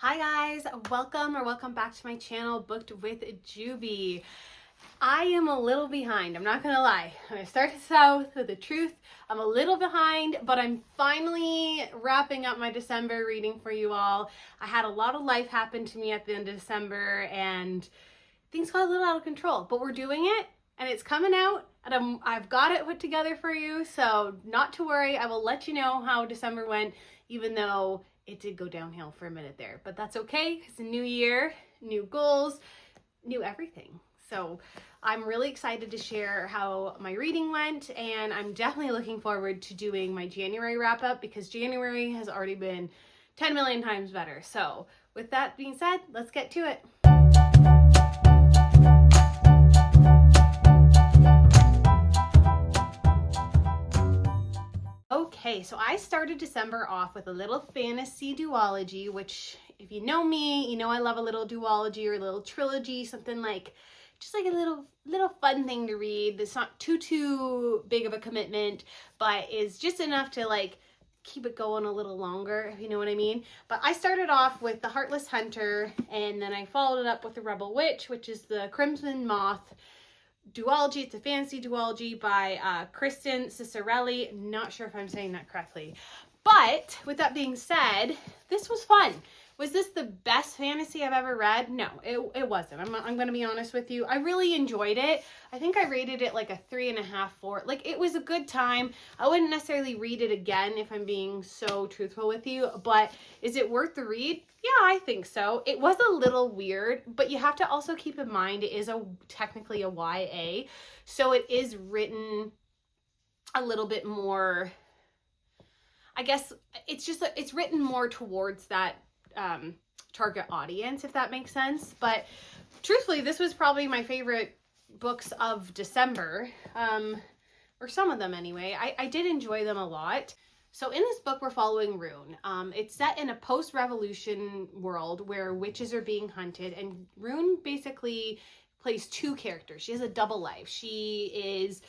Hi guys, welcome back to my channel, Booked with Juby. I am a little behind, I'm not gonna lie. I'm gonna start this out with the truth. I'm a little behind, but I'm finally wrapping up my December reading for you all. I had a lot of life happen to me at the end of December and things got a little out of control, but we're doing it and it's coming out and I've got it put together for you, so not to worry. I will let you know how December went, even though it did go downhill for a minute there, but that's okay. It's a new year, new goals, new everything. So I'm really excited to share how my reading went, and I'm definitely looking forward to doing my January wrap up because January has already been 10 million times better. So with that being said, let's get to it. Okay, so I started December off with a little fantasy duology, which if you know me, you know I love a little duology or a little trilogy, something like, just like a little fun thing to read. It's not too big of a commitment, but is just enough to like keep it going a little longer, if you know what I mean. But I started off with The Heartless Hunter, and then I followed it up with The Rebel Witch, which is the Crimson Moth duology. It's a fantasy duology by Kristin, Ciccarelli. Not sure if I'm saying that correctly. But with that being said, this was fun. Was this the best fantasy I've ever read? No, it wasn't. I'm going to be honest with you. I really enjoyed it. I think I rated it like a 3.5, 4. Like, it was a good time. I wouldn't necessarily read it again if I'm being so truthful with you. But is it worth the read? Yeah, I think so. It was a little weird, but you have to also keep in mind it is technically a YA. So it is written a little bit more, I guess it's written more towards that target audience, if that makes sense. But truthfully, this was probably my favorite books of December, or some of them anyway. I did enjoy them a lot. So in this book, we're following Rune. It's set in a post-revolution world where witches are being hunted, and Rune basically plays two characters. She has a double life. She is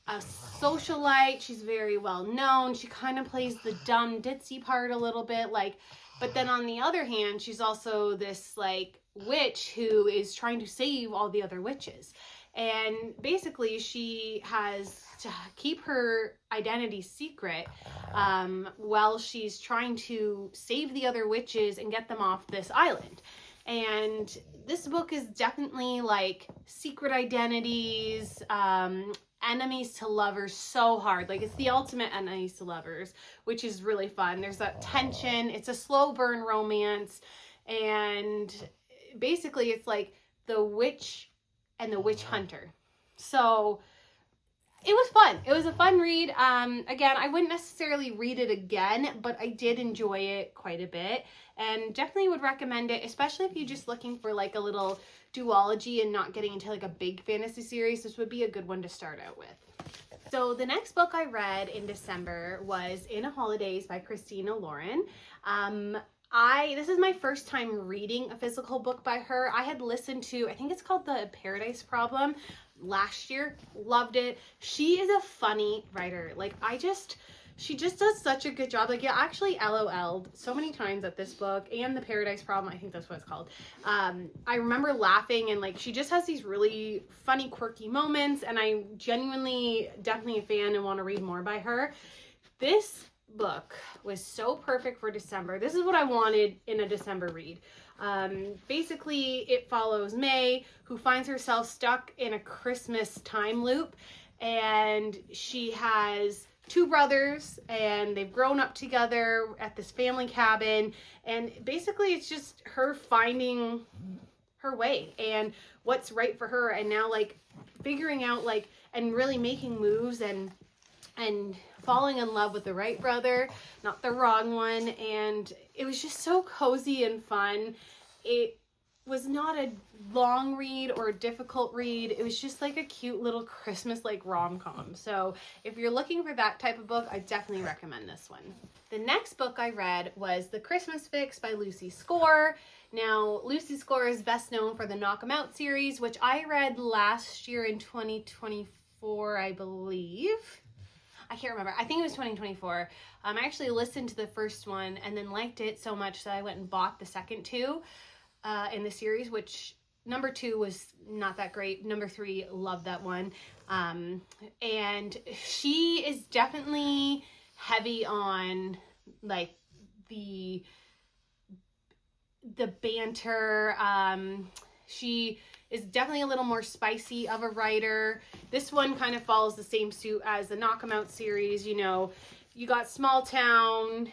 a socialite. She's very well known. She kind of plays the dumb ditzy part a little bit, like, but then on the other hand, she's also this like witch who is trying to save all the other witches. And basically she has to keep her identity secret while she's trying to save the other witches and get them off this island. And this book is definitely like secret identities, enemies to lovers, so hard. Like, it's the ultimate enemies to lovers, which is really fun. There's that tension. It's a slow burn romance, and basically it's like the witch and the witch hunter. So it was fun. It was a fun read. Again, I wouldn't necessarily read it again, but I did enjoy it quite a bit, and definitely would recommend it, especially if you're just looking for like a little duology and not getting into like a big fantasy series. This would be a good one to start out with. So the next book I read in December was In a Holidaze by Christina Lauren. This is my first time reading a physical book by her. I had listened to, I think it's called The Paradise Problem, last year. Loved it. She is a funny writer. Like, she just does such a good job. Like, yeah, actually LOL'd so many times at this book and The Paradise Problem. I think that's what it's called. I remember laughing, and like, she just has these really funny, quirky moments, and I genuinely, definitely a fan and want to read more by her. This book was so perfect for December. This is what I wanted in a December read. Basically, it follows May, who finds herself stuck in a Christmas time loop, and she has two brothers, and they've grown up together at this family cabin, and basically it's just her finding her way and what's right for her, and now like figuring out like and really making moves and falling in love with the right brother, not the wrong one. And it was just so cozy and fun. It was not a long read or a difficult read. It was just like a cute little Christmas like rom-com. So if you're looking for that type of book, I definitely recommend this one. The next book I read was The Christmas Fix by Lucy Score. Now, Lucy Score is best known for the Knock 'Em Out series, which I read last year in 2024, I believe. I can't remember. I think it was 2024. I actually listened to the first one and then liked it so much that I went and bought the second two in the series, which number 2 was not that great. Number 3, loved that one. And she is definitely heavy on like the banter. She is definitely a little more spicy of a writer. This one kind of follows the same suit as the Knock 'Em Out series. You know, you got small town,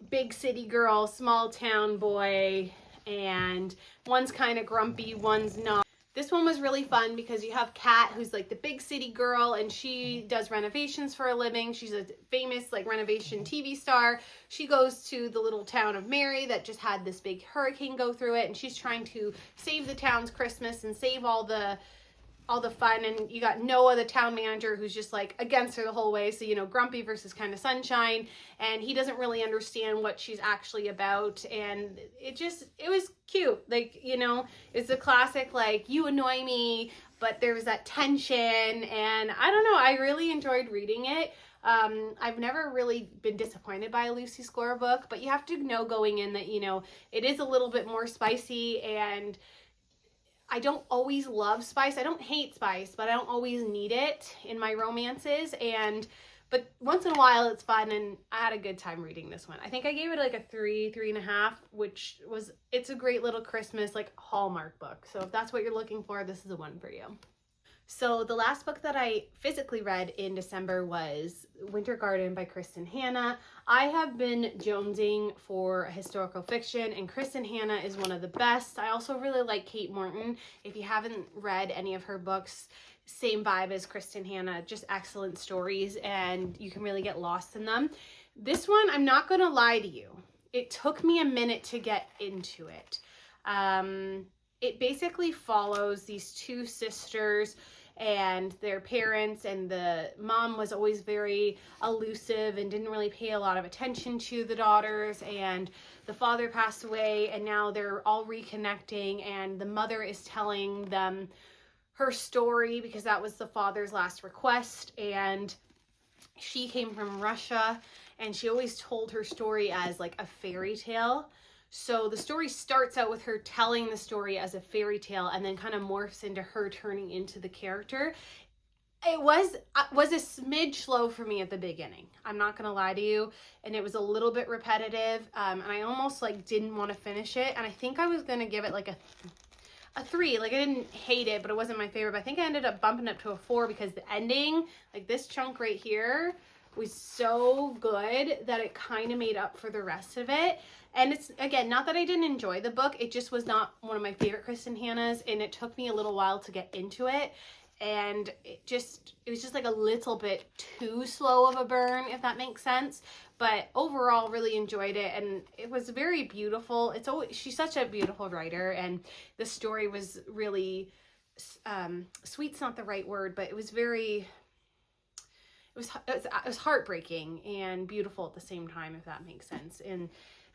big city girl, small town boy, and one's kind of grumpy, one's not. This one was really fun because you have Cate, who's like the big city girl, and she does renovations for a living. She's a famous like renovation TV star. She goes to the little town of Mary that just had this big hurricane go through it, and she's trying to save the town's Christmas and save all the fun. And you got Noah, the town manager, who's just like against her the whole way. So, you know, grumpy versus kind of sunshine, and he doesn't really understand what she's actually about. And it was cute. Like, you know, it's a classic, like, you annoy me, but there was that tension, and I don't know, I really enjoyed reading it. I've never really been disappointed by a Lucy Score book, but you have to know going in that, you know, it is a little bit more spicy, and I don't always love spice. I don't hate spice, but I don't always need it in my romances. But once in a while it's fun, and I had a good time reading this one. I think I gave it like a 3.5, it's a great little Christmas like Hallmark book. So if that's what you're looking for, this is the one for you. So the last book that I physically read in December was Winter Garden by Kristin Hannah. I have been jonesing for historical fiction, and Kristin Hannah is one of the best. I also really like Kate Morton. If you haven't read any of her books, same vibe as Kristin Hannah, just excellent stories, and you can really get lost in them. This one, I'm not going to lie to you, it took me a minute to get into it. It basically follows these two sisters and their parents, and the mom was always very elusive and didn't really pay a lot of attention to the daughters, and the father passed away, and now they're all reconnecting, and the mother is telling them her story because that was the father's last request, and she came from Russia, and she always told her story as like a fairy tale. So the story starts out with her telling the story as a fairy tale, and then kind of morphs into her turning into the character. It was a smidge slow for me at the beginning. I'm not going to lie to you. And it was a little bit repetitive. And I almost like didn't want to finish it. And I think I was going to give it like a 3. Like, I didn't hate it, but it wasn't my favorite. But I think I ended up bumping up to a 4 because the ending, like this chunk right here, was so good that it kind of made up for the rest of it. And it's, again, not that I didn't enjoy the book, it just was not one of my favorite Kristin Hannah's, and it took me a little while to get into it, and it was just like a little bit too slow of a burn, if that makes sense. But overall, really enjoyed it, and it was very beautiful. She's such a beautiful writer, and the story was really, sweet's not the right word, but it was very, it was heartbreaking and beautiful at the same time, if that makes sense. And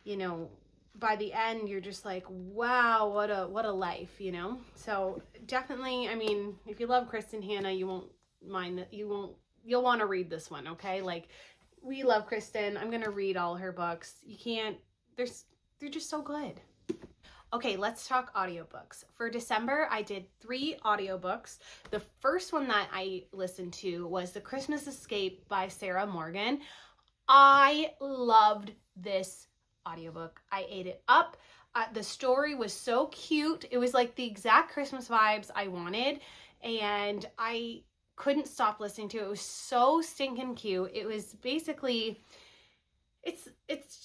you know, by the end, you're just like, wow, what a life, you know? So definitely, I mean, if you love Kristin Hannah, you won't mind that, you'll want to read this one, okay? Like, we love Kristin. I'm going to read all her books. You can't, they're just so good. Okay, let's talk audiobooks. For December, I did 3 audiobooks. The first one that I listened to was The Christmas Escape by Sarah Morgan. I loved this audiobook. I ate it up. The story was so cute. It was like the exact Christmas vibes I wanted, and I couldn't stop listening to it. It was so stinking cute. It was basically, it's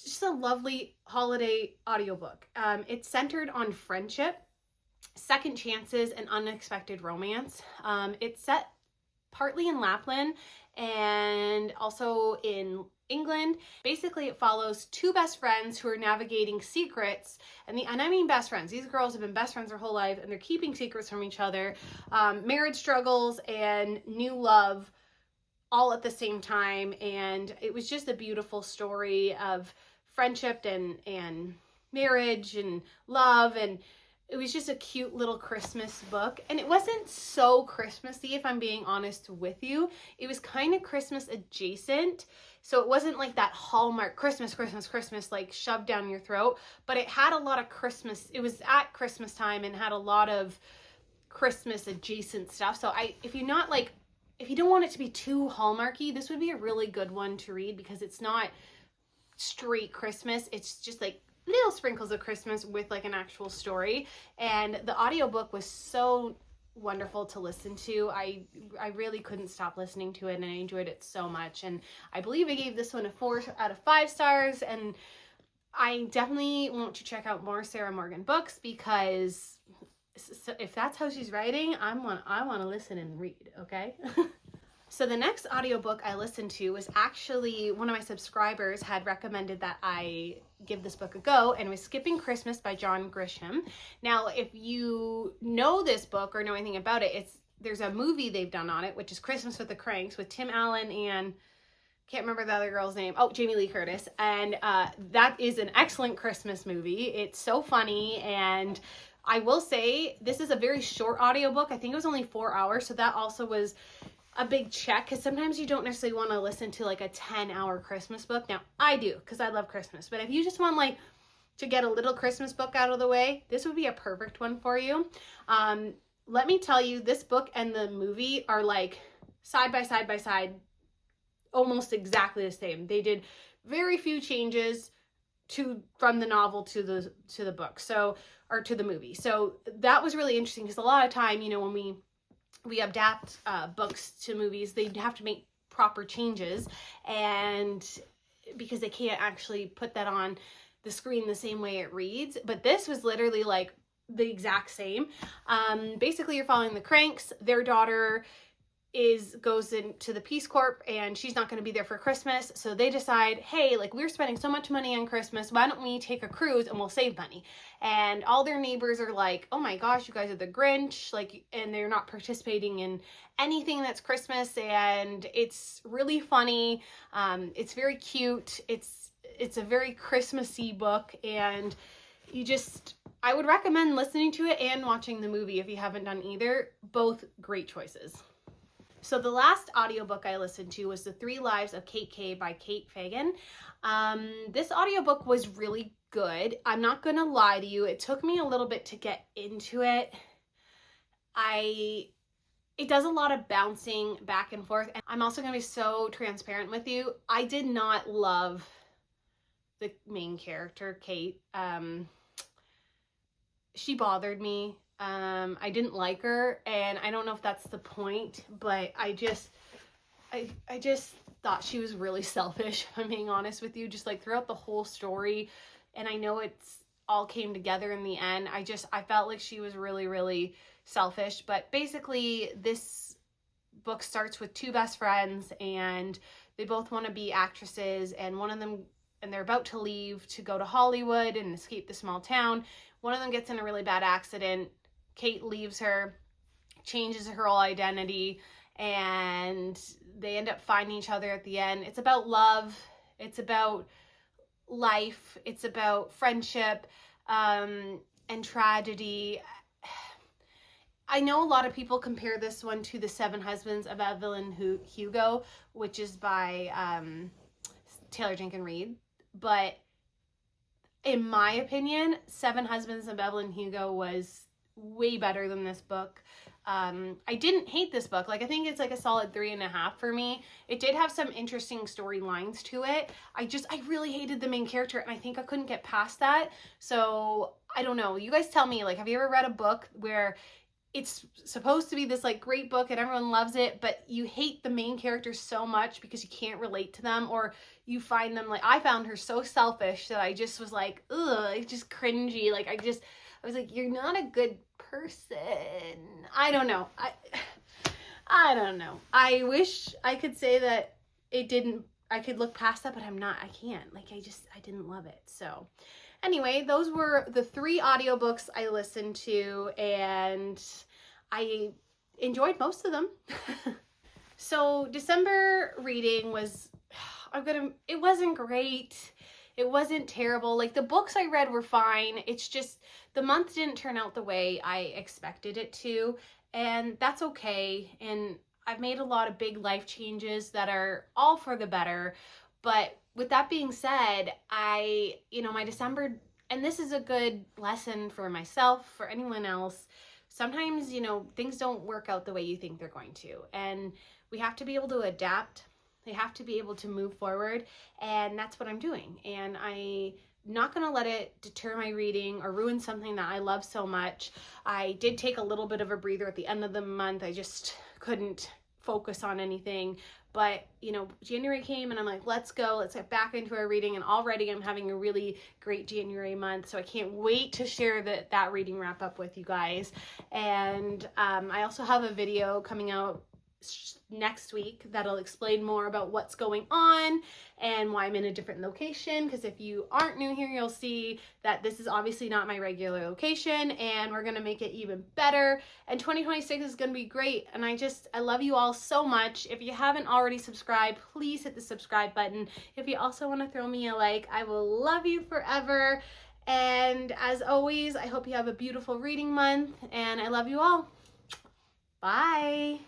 just a lovely holiday audiobook. It's centered on friendship, second chances, and unexpected romance. It's set partly in Lapland and also in England. Basically, it follows 2 best friends who are navigating secrets, and I mean best friends. These girls have been best friends their whole life, and they're keeping secrets from each other, marriage struggles and new love all at the same time. And it was just a beautiful story of friendship and marriage and love, and it was just a cute little Christmas book. And it wasn't so Christmassy, if I'm being honest with you. It was kind of Christmas adjacent. So it wasn't like that Hallmark Christmas, like shoved down your throat. But it had a lot of Christmas. It was at Christmas time and had a lot of Christmas adjacent stuff. So if you don't want it to be too Hallmarky, this would be a really good one to read, because it's not straight Christmas. It's just like little sprinkles of Christmas with like an actual story. And the audiobook was so wonderful to listen to. I really couldn't stop listening to it, and I enjoyed it so much. And I believe I gave this one a 4 out of 5 stars. And I definitely want to check out more Sarah Morgan books, because if that's how she's writing, I want to listen and read, okay? So the next audiobook I listened to was actually one of my subscribers had recommended that I give this book a go, and it was Skipping Christmas by John Grisham. Now, if you know this book or know anything about it, there's a movie they've done on it, which is Christmas with the Cranks, with Tim Allen and can't remember the other girl's name. Oh, Jamie Lee Curtis. And that is an excellent Christmas movie. It's so funny, and I will say this is a very short audiobook. I think it was only 4 hours, so that also was a big check, because sometimes you don't necessarily want to listen to like a 10-hour Christmas book. Now, I do, because I love Christmas. But if you just want like to get a little Christmas book out of the way, this would be a perfect one for you. Let me tell you, this book and the movie are like side by side, almost exactly the same. They did very few changes from the novel to the book, or to the movie. So that was really interesting, because a lot of time, when we adapt books to movies, they have to make proper changes, and because they can't actually put that on the screen the same way it reads. But this was literally like the exact same. Basically, you're following the Cranks. Their daughter goes into the Peace Corps, and she's not going to be there for Christmas. So they decide, hey, like, we're spending so much money on Christmas, why don't we take a cruise and we'll save money? And all their neighbors are like, oh my gosh, you guys are the Grinch, like, and they're not participating in anything that's Christmas. And it's really funny. It's very cute. It's a very Christmassy book, and I would recommend listening to it and watching the movie if you haven't done either. Both great choices. So the last audiobook I listened to was The 3 Lives of Cate by Cate Fagan. This audiobook was really good. I'm not going to lie to you. It took me a little bit to get into it. It does a lot of bouncing back and forth. And I'm also going to be so transparent with you. I did not love the main character, Cate. She bothered me. I didn't like her, and I don't know if that's the point, but I just thought she was really selfish, if I'm being honest with you, just like throughout the whole story. And I know it's all came together in the end. I felt like she was really, really selfish. But basically, this book starts with 2 best friends, and they both want to be actresses, and they're about to leave to go to Hollywood and escape the small town. One of them gets in a really bad accident. Cate leaves her, changes her whole identity, and they end up finding each other at the end. It's about love. It's about life. It's about friendship, and tragedy. I know a lot of people compare this one to The 7 Husbands of Evelyn Hugo, which is by Taylor Jenkins Reid. But in my opinion, 7 Husbands of Evelyn Hugo was way better than this book. I didn't hate this book. Like, I think it's like a solid 3.5 for me. It did have some interesting storylines to it. I really hated the main character, and I think I couldn't get past that. So I don't know. You guys tell me, like, have you ever read a book where it's supposed to be this like great book and everyone loves it, but you hate the main character so much because you can't relate to them, or you find them, like, I found her so selfish that I just was like, ugh, it's just cringy. Like, I was like, you're not a good person. I don't know. I don't know. I wish I could say that I could look past that, but I'm not. I can't. Like, I didn't love it. So anyway, those were the 3 audiobooks I listened to, and I enjoyed most of them. So December reading was, it wasn't great. it wasn't terrible. Like the books I read were fine. It's just the month didn't turn out the way I expected it to, and that's okay. And I've made a lot of big life changes that are all for the better. But with that being said, my December, and this is a good lesson for myself, for anyone else, sometimes, things don't work out the way you think they're going to. And we have to be able to adapt. They have to be able to move forward. And that's what I'm doing. And I'm not going to let it deter my reading or ruin something that I love so much. I did take a little bit of a breather at the end of the month. I just couldn't focus on anything. But, January came and I'm like, let's go. Let's get back into our reading. And already I'm having a really great January month. So I can't wait to share that reading wrap up with you guys. And I also have a video coming out next week that'll explain more about what's going on and why I'm in a different location, because if you aren't new here, you'll see that this is obviously not my regular location, and we're gonna make it even better, and 2026 is gonna be great. And I love you all so much. If you haven't already subscribed, please hit the subscribe button. If you also want to throw me a like, I will love you forever. And as always, I hope you have a beautiful reading month, and I love you all. Bye.